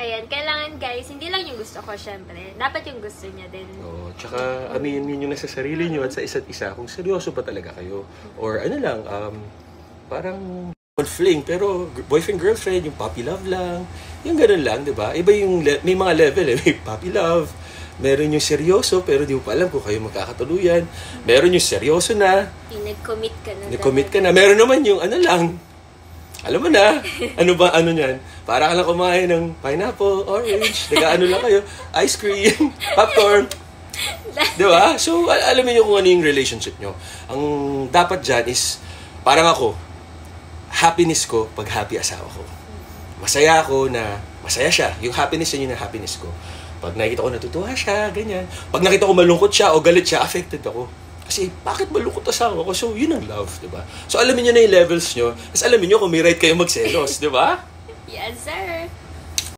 Ayan, kailangan guys, hindi lang yung gusto ko syempre. Dapat yung gusto niya din. Oo, tsaka aminin nyo na sa sarili nyo at sa isa't isa kung seryoso pa talaga kayo. Or ano lang, parang fling, pero boyfriend-girlfriend, yung puppy love lang. Yung ganun lang, di ba? Iba yung, may mga level eh. May puppy love, meron yung seryoso, pero di mo pa alam kung kayo magkakatuluyan. Meron yung seryoso na. Yung nag-commit ka na. Nag-commit ka na. Meron naman yung ano lang. Alam mo na, ano ba, ano niyan? Para ka lang kumain ng pineapple, orange, nag-ano lang kayo, ice cream, popcorn. Di ba? So, alam niyo kung ano yung relationship nyo. Ang dapat dyan is, parang ako, happiness ko pag happy asawa ko. Masaya ako na, masaya siya. Yung happiness yun yung happiness ko. Pag nakita ko natutuwa siya, ganyan. Pag nakita ko malungkot siya o galit siya, affected ako. Kasi, bakit malungkot asawa ko? So, yun ang love, di ba? So, alamin nyo na yung levels nyo. Tapos alamin nyo kung may right kayo magselos, di ba? Yes, sir.